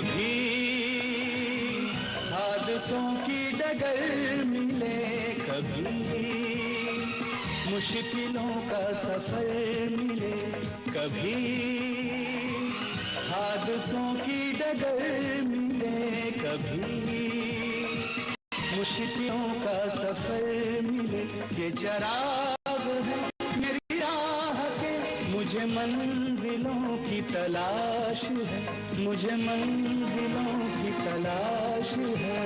कभी हादसों की डगर मिले, कभी मुश्किलों का सफर मिले, कभी हादसों की डगर मिले, कभी मुश्किलों का सफर मिले। ये चराग है मेरी राह के, मुझे मंजिलों की तलाश है, मुझे मंजिलों की तलाश है।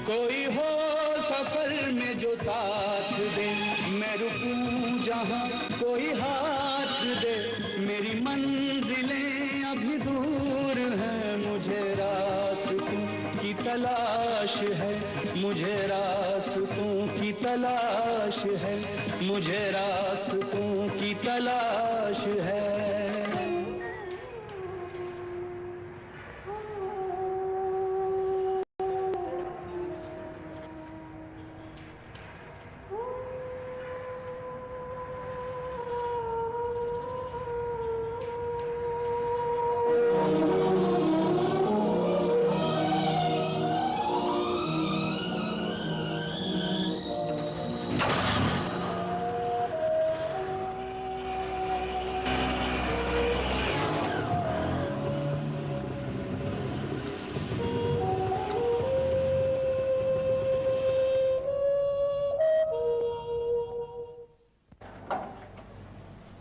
कोई हो सफर में जो साथ दे, मैं रुकूं जहां कोई हाथ दे। मेरी मंजिलें अभी दूर हैं, मुझे रास्तों की तलाश है, मुझे रास्तों की तलाश है, मुझे रास्तों की तलाश है।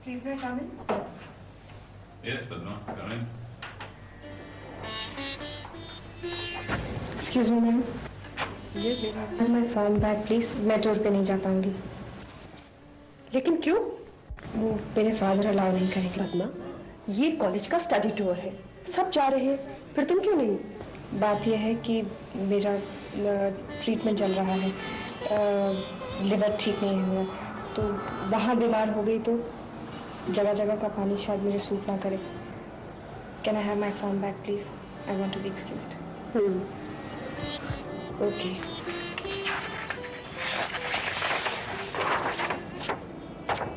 Please may I come in? Yes, Padma, come in. Excuse me, ma'am. Yes. My form back, please. मैं टूर पे नहीं जा पाऊंगी। लेकिन क्यों? वो मेरे फादर अलाउ नहीं करेंगे। पद्मा, ये कॉलेज का स्टडी टूर है, सब जा रहे हैं, फिर तुम क्यों नहीं? बात यह है कि मेरा ट्रीटमेंट चल रहा है, लिवर ठीक नहीं हुआ, तो वहाँ बीमार हो गई तो जगह जगह का पानी शायद मुझे सूट ना करे। Can I have my form back please? I want to be excused. Okay.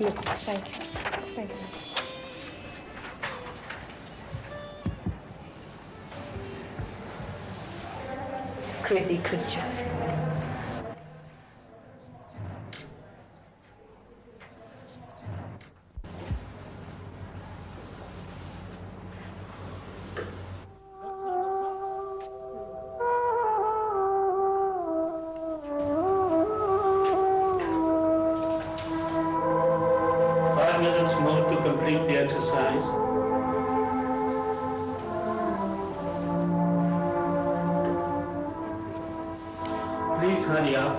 Thank you, thank you. Crazy creature. Please hurry up.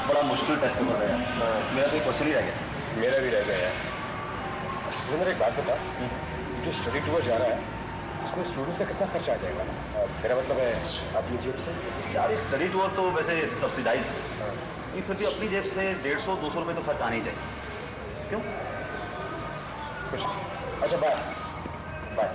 बड़ा मुश्किल टेस्ट पेपर रहा है। मेरा तो एक क्वेश्चन ही रह गया। मेरा भी रह गया यार। सुंदर, एक बात बता, जो स्टडी टूर जा रहा है उसमें स्टूडेंट्स का कितना खर्चा आ जाएगा? मेरा मतलब है अपनी जेब से। यार ये स्टडी टूर तो वैसे सब्सिडाइज है, फिर भी अपनी जेब से 150-200 रुपये तो खर्च आने ही चाहिए। क्यों? कुछ अच्छा, बाय बाय।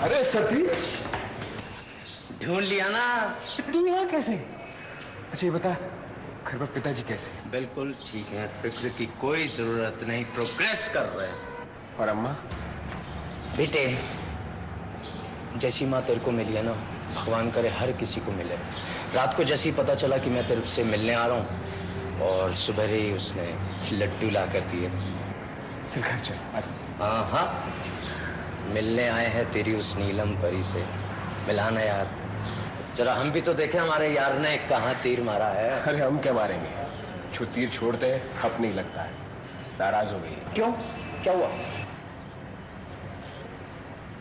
अरे सती, ढूंढ लिया ना। तू यहाँ कैसे? अच्छा ये बता, घर पर पिताजी कैसे? बिल्कुल ठीक है, फिक्र की कोई जरूरत नहीं, प्रोग्रेस कर रहे हैं। और अम्मा? बेटे, जैसी माँ तेरे को मिली है ना, भगवान करे हर किसी को मिले। रात को जैसे ही पता चला कि मैं तेरे से मिलने आ रहा हूँ, और सुबह ही उसने लड्डू ला कर दिए। चल घर चल। हाँ हाँ, मिलने आए हैं तेरी उस नीलम परी से। मिलाना यार, जरा हम भी तो देखें हमारे यार ने कहाँ तीर मारा है। अरे हम क्या मारेंगे, जो तीर छोड़ते हैं अपने ही लगता है। नाराज हो गई? क्यों, क्या हुआ?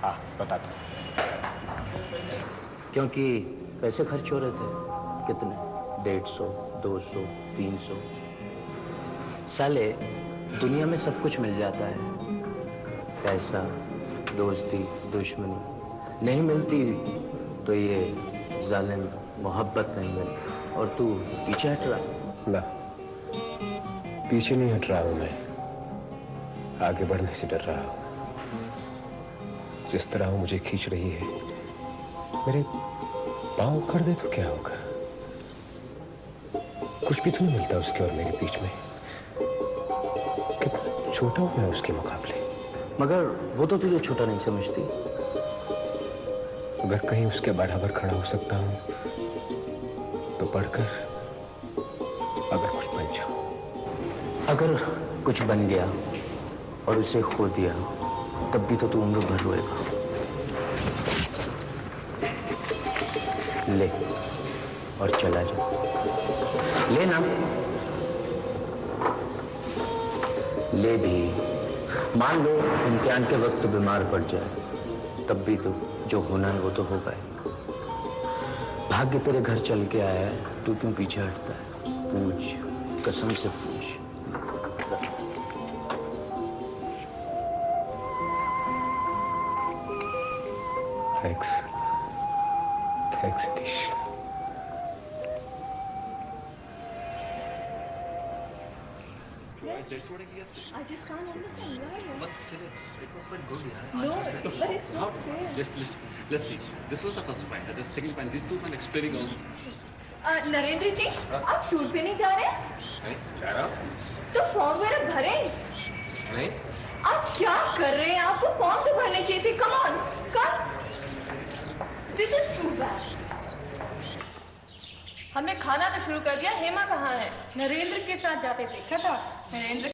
हाँ बताता। क्योंकि पैसे खर्च हो रहे थे। कितने? 150, 200, 300। साले, दुनिया में सब कुछ मिल जाता है, पैसा, दोस्ती, दुश्मनी नहीं मिलती तो ये जालिम मोहब्बत नहीं मिलती। और तू पीछे हट रहा? ना, पीछे नहीं हट रहा हूं मैं, आगे बढ़ने से डर रहा हूं। जिस तरह वो मुझे खींच रही है, मेरे पांव उखड़ दे तो क्या होगा? कुछ भी तो नहीं मिलता उसके और मेरे बीच में। कितना छोटा हूं मैं उसके मुकाबले। मगर वो तो तुझे छोटा नहीं समझती। अगर कहीं उसके बराबर खड़ा हो सकता हूं तो बढ़कर अगर कुछ बन जाऊं। अगर कुछ बन गया और उसे खो दिया, तब भी तो तू उम्र भर रोएगा। ले और चला जा। ले ना, ले भी। मान लो इम्तिहान के वक्त बीमार पड़ जाए, तब भी तो जो होना है वो तो होगा ही। भाग्य तेरे घर चल के आया है, तू क्यों पीछे हटता है? पूछ, कसम से पूछ। Thanks, thanks Satish. I just can't understand why. But still, it was quite good, yeah. No, but it's not fair. Let's see. This was the first point. The second point, these two men explaining all this. Narendra ji, आप tour पे नहीं जा रहे? नहीं, जा रहा हूँ। तो फॉर्म वगैरह भरें। नहीं। आप क्या कर रहे हैं? आपको फॉर्म तो भरने चाहिए थे। Come on, come. This is too bad. हमने खाना तो शुरू कर दिया। हेमा कहाँ है? नरेंद्र के साथ जाते देखा था। Narendra,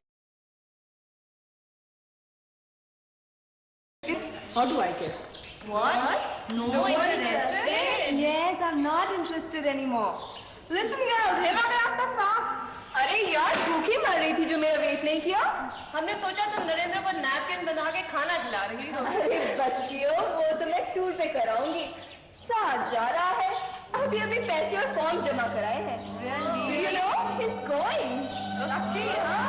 How do I get? what? No interested? Yes, I'm not interested anymore. Listen girls, Hema का रास्ता साफ। अरे यार, भूखी मर रही थी जो मेरा वेट नहीं किया। हमने सोचा तुम नरेंद्र को नैपकिन बना के खाना खिला रही हो। अरे बच्चियों, वो तो मैं टूर पे कराऊंगी। साथ जा रहा है, अभी अभी पैसे और फॉर्म जमा कराए हैं। Really? You know, he's going. Lucky, हाँ।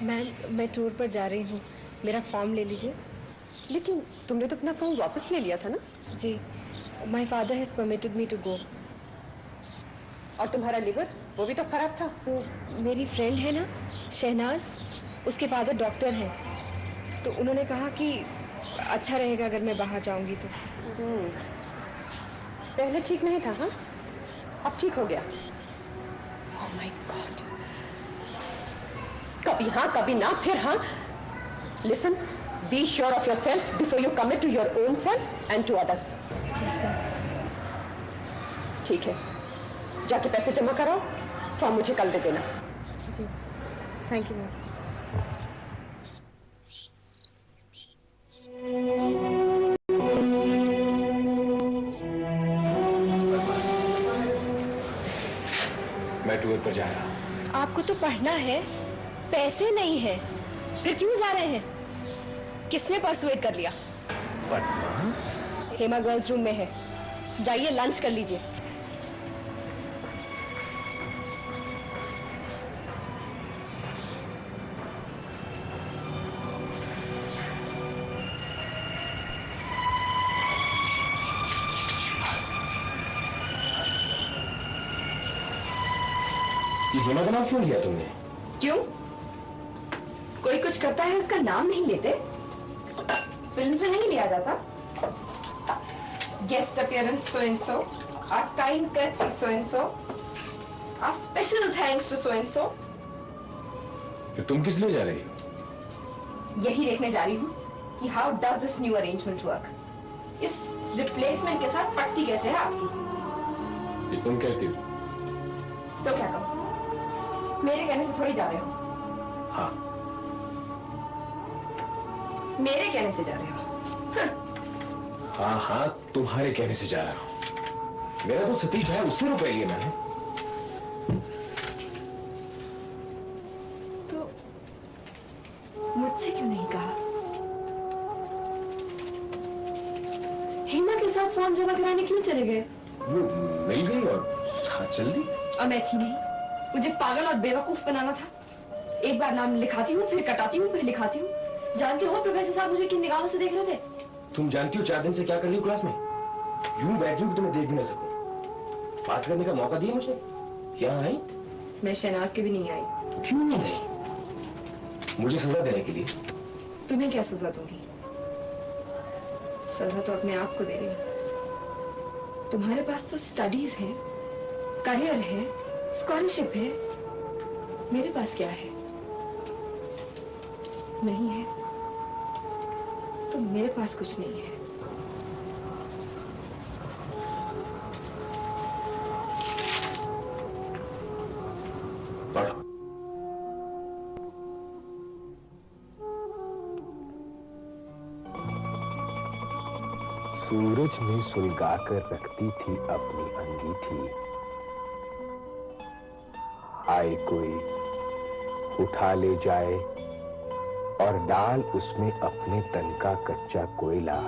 मैम, मैं टूर पर जा रही हूँ, मेरा फॉर्म ले लीजिए। लेकिन तुमने तो अपना फॉर्म वापस ले लिया था ना? जी, my father has permitted me to go. और तुम्हारा लिवर, वो भी तो खराब था। वो मेरी फ्रेंड है ना, शहनाज, उसके फादर डॉक्टर हैं, तो उन्होंने कहा कि अच्छा रहेगा अगर मैं बाहर जाऊंगी तो। पहले ठीक नहीं था, हाँ? अब ठीक हो गया। Oh my God. कभी हाँ कभी ना, फिर हाँ। Listen, be sure of yourself before you commit to your own self and to others. Yes, ma'am. ठीक है, जाके पैसे जमा कराओ, फॉर्म मुझे कल दे देना। जी, थैंक यू मैम। मैं टूर पर जा रहा हूँ। आपको तो पढ़ना है, पैसे नहीं है, फिर क्यों जा रहे हैं? किसने परसुएट कर लिया? पटना? हेमा गर्ल्स रूम में है, जाइए लंच कर लीजिए। ये हेमा का नाम क्यों लिया तुमने? क्यों? कोई कुछ करता है उसका नाम नहीं लेते? फिल्म से नहीं लिया जाता? Guest appearance so and so, a kind courtesy so and so, a special thanks to so and so. तो तुम किस लिए जा रही हो? यही देखने जा रही हूँ कि how does this new arrangement work. इस रिप्लेसमेंट के साथ पट्टी कैसे है आपकी? ये तुम कहती हो? तो क्या कहूँ? मेरे कहने से थोड़ी जा रहे हो। हाँ। मेरे कहने से जा रहे हो। हाँ हाँ, तुम्हारे कहने से जा रहा हूँ। मेरा तो सतीश है, उससे रुपए लिए मैंने। तो मुझसे क्यों नहीं कहा? हेमा के साथ फॉर्म जमा कराने क्यों चले गए? वो मिल गई और हाँ चल दी। और मैं थी नहीं, मुझे पागल और बेवकूफ बनाना था। एक बार नाम लिखाती हूँ, फिर कटाती हूँ, फिर लिखाती हूँ। जानते हो प्रोफेसर साहब मुझे किन निगाहों से देख रहे थे? तुम जानती हो 4 दिन से क्या कर रही हो क्लास में? यूं बैठ रही हूँ कि तुम्हें देख भी ना सकूं। बात करने का मौका दिया मुझे? यहाँ आई? मैं शहनाज के भी नहीं आई। क्यों नहीं आई? मुझे सजा देने के लिए। तुम्हें क्या सजा दूंगी? सजा तो अपने आप को दे रही हूँ। तुम्हारे पास तो स्टडीज है, करियर है, स्कॉलरशिप है। मेरे पास क्या है? नहीं है तो मेरे पास कुछ नहीं है। पढ़ो। सूरज ने सुलगाकर रखती थी अपनी अंगीठी। आए कोई उठा ले जाए और डाल उसमें अपने तन का कच्चा कोयला।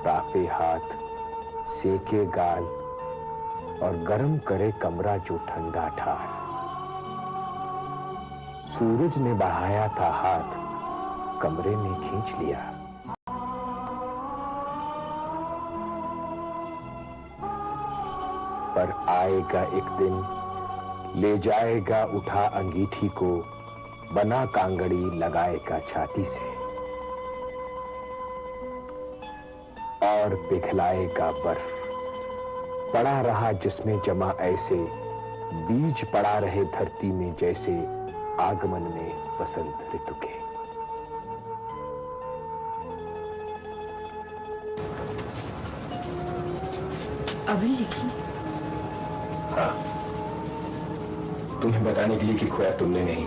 तापे हाथ, सेके गाल और गरम करे कमरा जो ठंडा ठार। सूरज ने बढ़ाया था हाथ, कमरे में खींच लिया। पर आएगा एक दिन, ले जाएगा उठा अंगीठी को, बना कांगड़ी लगाएगा छाती से और पिघलाएगा बर्फ। पड़ा रहा जिसमें जमा ऐसे, बीज पड़ा रहे धरती में जैसे आगमन में बसंत ऋतु के। अभी लिखी? हाँ, तुम्हें बताने के लिए कि खोया तुमने नहीं,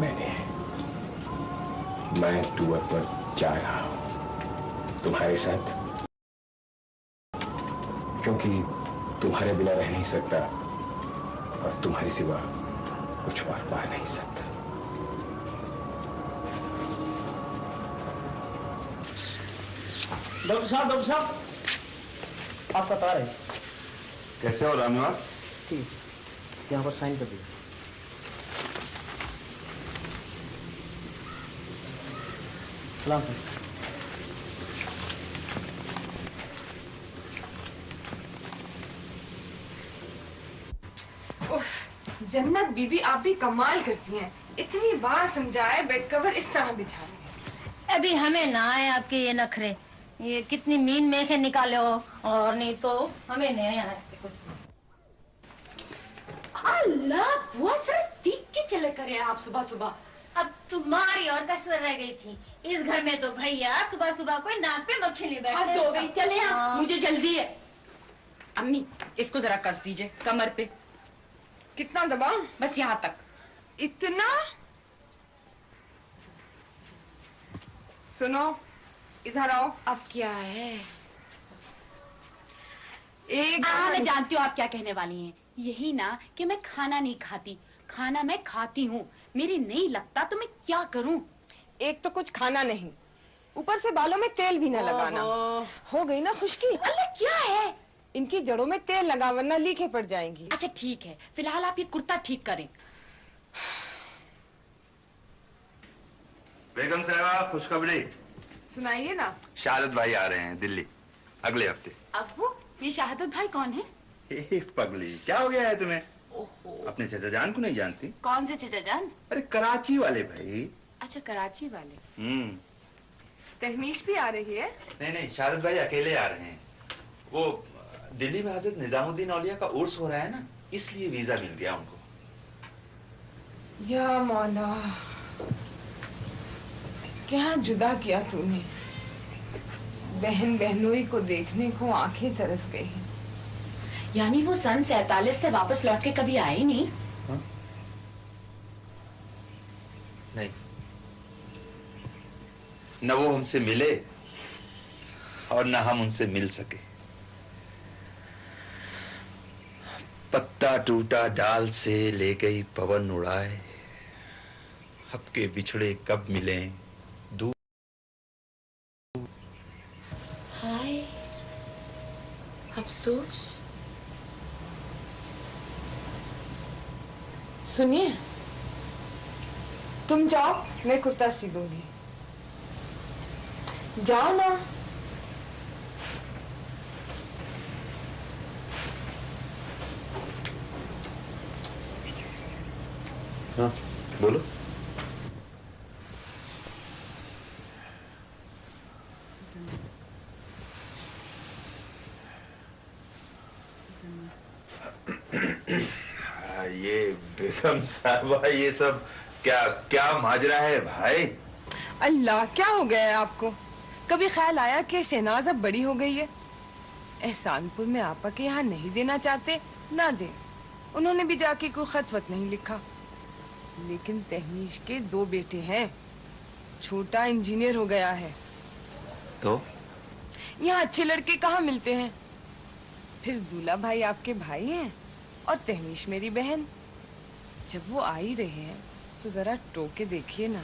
मैंने। मैं टूर पर जा रहा हूं तुम्हारे साथ, क्योंकि तुम्हारे बिना रह नहीं सकता और तुम्हारे सिवा कुछ और पा नहीं सकता। डॉक्टर साहब, आपका तार है। कैसे हो रामनिवास? ठीक, यहाँ पर साइन कर दीजिए। सलाम सर। जन्नत बीबी आप भी कमाल करती हैं। इतनी बार समझाए बेड कवर इस तरह बिछा रहे हैं। अभी हमें ना आए आपके ये नखरे। ये कितनी मीन मेखे निकाले हो, और नहीं तो हमें नहीं आए। अल्लाह, बहुत सारे तीख के चले करे आप सुबह सुबह। अब तुम्हारी और कसर रह गई थी। इस घर में तो भैया सुबह सुबह कोई नाक पे मक्खी नहीं बैठे। हद हो गई, चले हाँ। मुझे जल्दी है। अम्मी, इसको जरा कस दीजिए कमर पे। कितना दबाऊं? बस यहाँ तक। इतना? सुनो, इधर आओ। अब क्या है? मैं जानती हूँ आप क्या कहने वाली हैं। यही ना कि मैं खाना नहीं खाती। खाना मैं खाती हूँ, मेरी नहीं लगता तो मैं क्या करूँ? एक तो कुछ खाना नहीं, ऊपर से बालों में तेल भी न लगाना। हो गई ना खुशकी? अल्लाह, क्या है? इनकी जड़ों में तेल लगा, वरना लीखें पड़ जाएंगी। अच्छा ठीक है, फिलहाल आप ये कुर्ता ठीक करें। बेगम साहबा, खुशखबरी सुनाइए ना। शहादत भाई आ रहे हैं दिल्ली अगले हफ्ते। अब्बू, ये शहादत भाई कौन है? पगली, क्या हो गया है तुम्हें? ओहो। अपने चचा जान को नहीं जानती? कौन से चचा जान? अरे कराची वाले भाई। अच्छा, कराची वाले। तहमीश भी आ रही है? नहीं, शारद भाई अकेले आ रहे हैं। वो दिल्ली में हजरत निजामुद्दीन औलिया का उर्स हो रहा है ना, इसलिए वीजा मिल गया उनको। या मौला, क्या जुदा किया तूने। बहन बहनोई को देखने को आंखें तरस गई। यानी वो सन 47 से वापस लौट के कभी आए ही नहीं? नहीं, न वो हमसे मिले और न हम उनसे मिल सके। पत्ता टूटा डाल से ले गई पवन उड़ाए, अब के बिछड़े कब मिले दूर। हाय अफसोस। सुनिए, तुम जाओ, मैं कुर्ता सी दूंगी। जाओ ना। हाँ, बोलो। ये बेगम साहबा, ये सब क्या माजरा है भाई? अल्लाह, क्या हो गया है आपको? कभी ख्याल आया कि शहनाज अब बड़ी हो गई है? एहसानपुर में आपा के यहाँ नहीं देना चाहते ना दे, उन्होंने भी जाके कोई खत वत नहीं लिखा। लेकिन तहमीश के 2 बेटे हैं, छोटा इंजीनियर हो गया है। तो यहाँ अच्छे लड़के कहाँ मिलते हैं? फिर दूल्हा भाई आपके भाई हैं और तहमीश मेरी बहन। जब वो आ ही रहे हैं तो जरा टोके देखिए ना।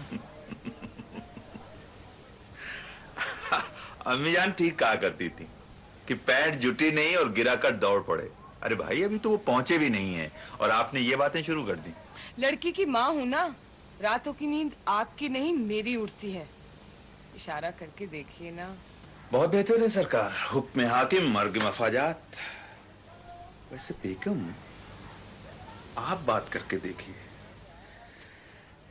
अम्मी जान ठीक कहा करती थी कि पैंट जुटी नहीं और गिरा कर दौड़ पड़े। अरे भाई, अभी तो वो पहुंचे भी नहीं है और आपने ये बातें शुरू कर दी। लड़की की माँ हूं ना, रातों की नींद आपकी नहीं मेरी उड़ती है। इशारा करके देखिए ना। बहुत बेहतर है सरकार, हुक्म हाकिम मर्ग मफाजात। वैसे बेगम, आप बात करके देखिए,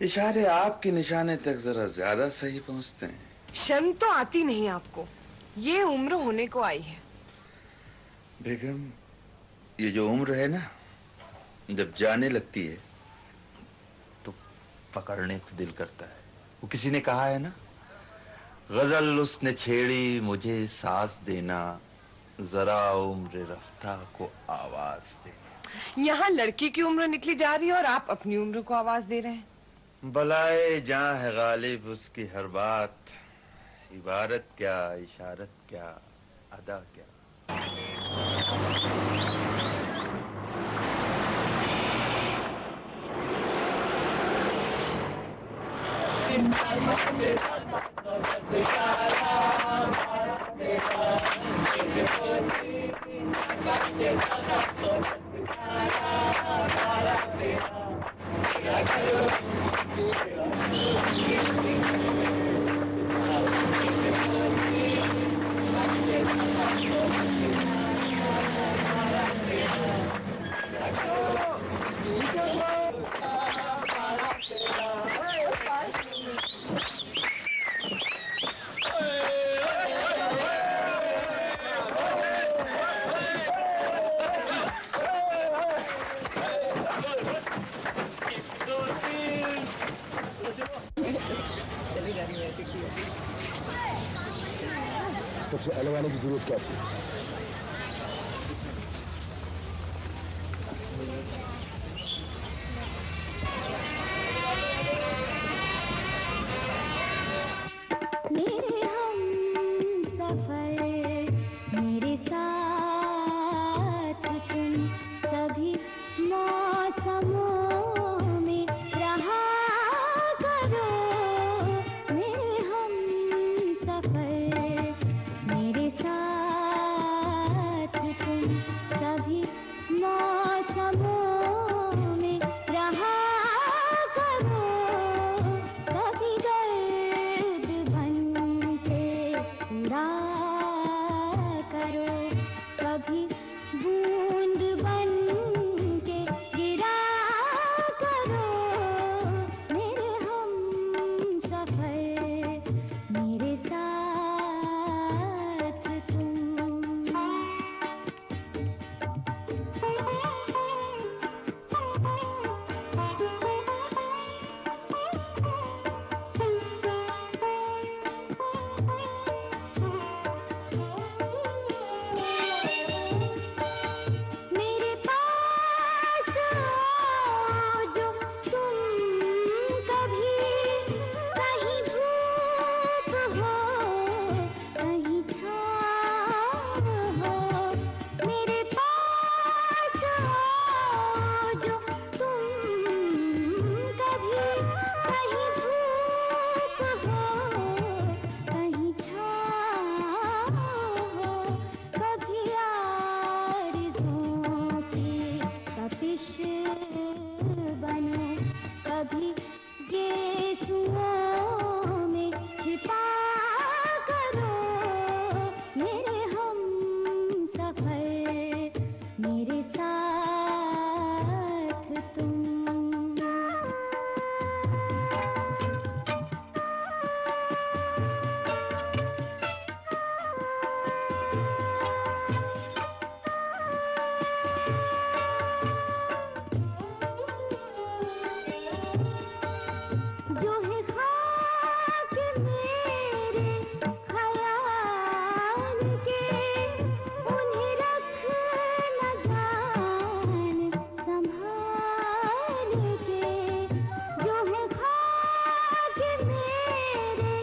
इशारे आपके निशाने तक जरा ज्यादा सही पहुंचते हैं। शर्म तो आती नहीं आपको? ये उम्र होने को आई है। बेगम, ये जो उम्र है ना, जब जाने लगती है तो पकड़ने को दिल करता है। वो किसी ने कहा है ना, गजल उसने छेड़ी मुझे सांस देना, जरा उम्र रफ्ता को आवाज देना। यहाँ लड़की की उम्र निकली जा रही है और आप अपनी उम्र को आवाज दे रहे हैं। बलाए जहां है गालिब उसकी हर बात, इबारत क्या, इशारत क्या, अदा क्या। सबसे अलग आने की जरूरत क्या थी? कभी बूंद बन के बारिश बनो, कभी गेसुओं में छिपा करो मेरे हम सफर, मेरे साथ तुम। जो है खाक मेरे ख्याल के, उन्हें रख न जान संभाल के। जो है खाक मेरे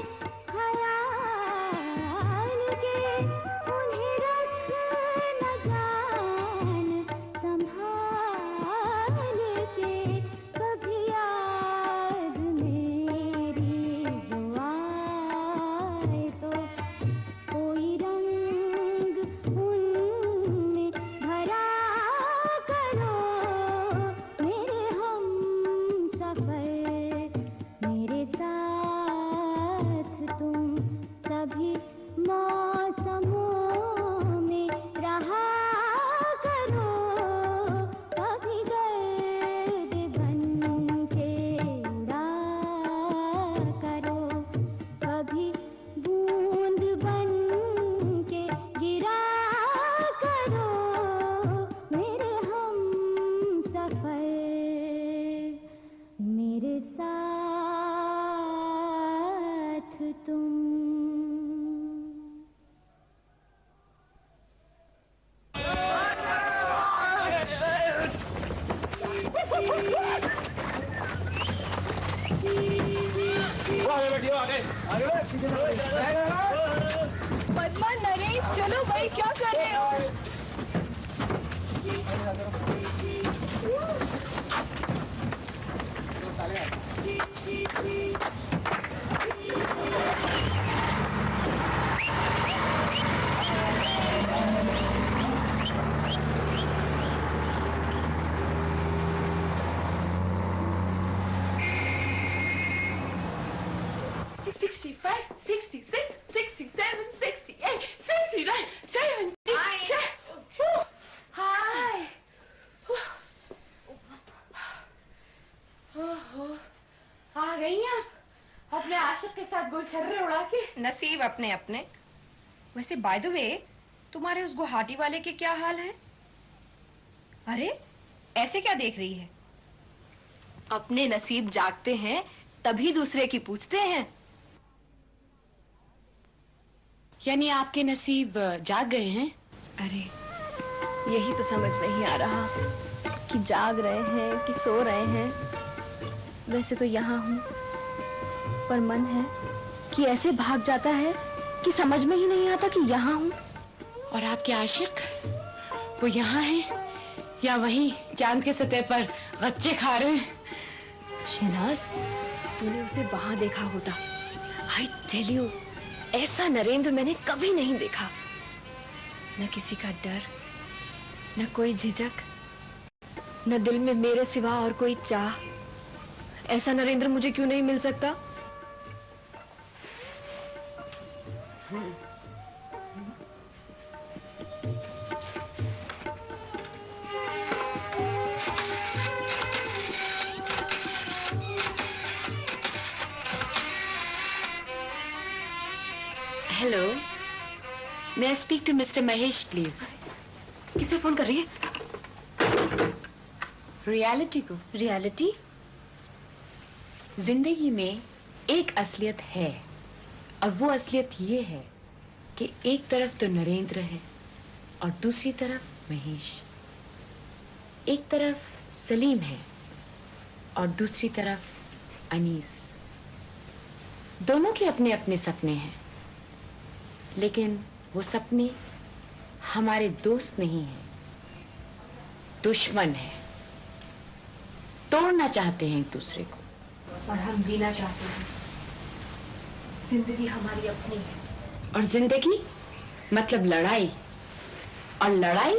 ख्याल के, उन्हें रख न जान संभाल के। कभी याद मेरी जो आए तो कोई रंग उनमें भरा करो मेरे हम सफर, मेरे साथ तुम। सभी मौसमों में रहा करो, कभी गर्द बन के उड़ा करो, कभी बूंद बन के गिरा करो मेरे हम सफर, मेरे साथ तुम। पद्मा, नरेश, चलो भाई, क्या कर रहे हो? आ गई आप अपने आशिक के साथ गुलछर्रे उड़ा के। नसीब अपने अपने। वैसे बाय द वे, तुम्हारे उस गुवाहाटी वाले के क्या हाल है? अरे ऐसे क्या देख रही है? अपने नसीब जागते हैं तभी दूसरे की पूछते हैं। यानी आपके नसीब जाग गए हैं? अरे यही तो समझ नहीं आ रहा कि जाग रहे हैं कि सो रहे हैं। वैसे तो यहाँ हूँ, पर मन है कि ऐसे भाग जाता है कि समझ में ही नहीं आता कि यहाँ हूँ। और आपके आशिक वो यहाँ हैं या वहीं चांद के सतह पर गच्चे खा रहे हैं? शहनाज, तूने उसे वहां देखा होता। आई टेल यू, ऐसा नरेंद्र मैंने कभी नहीं देखा। न किसी का डर, न कोई झिझक, न दिल में मेरे सिवा और कोई चाह। ऐसा नरेंद्र मुझे क्यों नहीं मिल सकता? Hello, may I speak to mister Mahesh please? किसे फोन कर रही है? रियलिटी को। रियलिटी? जिंदगी में एक असलियत है, और वो असलियत ये है कि एक तरफ तो नरेंद्र है और दूसरी तरफ महेश। एक तरफ सलीम है और दूसरी तरफ अनीस। दोनों के अपने अपने सपने हैं, लेकिन वो सपने हमारे दोस्त नहीं हैं, दुश्मन हैं। तोड़ना चाहते हैं एक दूसरे को। और हम जीना चाहते हैं। जिंदगी हमारी अपनी है। और जिंदगी मतलब लड़ाई, और लड़ाई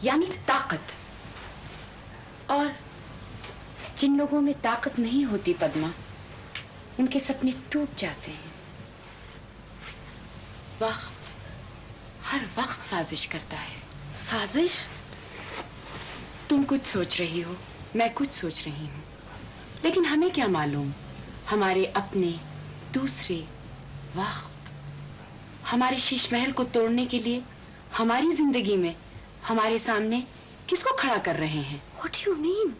यानी ताकत। जिन लोगों में ताकत नहीं होती पद्मा, उनके सपने टूट जाते हैं। वक्त हर वक्त साजिश करता है। साजिश? तुम कुछ सोच रही हो, मैं कुछ सोच रही हूँ, लेकिन हमें क्या मालूम हमारे अपने दूसरे वक्त हमारे शीश महल को तोड़ने के लिए हमारी जिंदगी में हमारे सामने किसको खड़ा कर रहे हैं। What do you mean?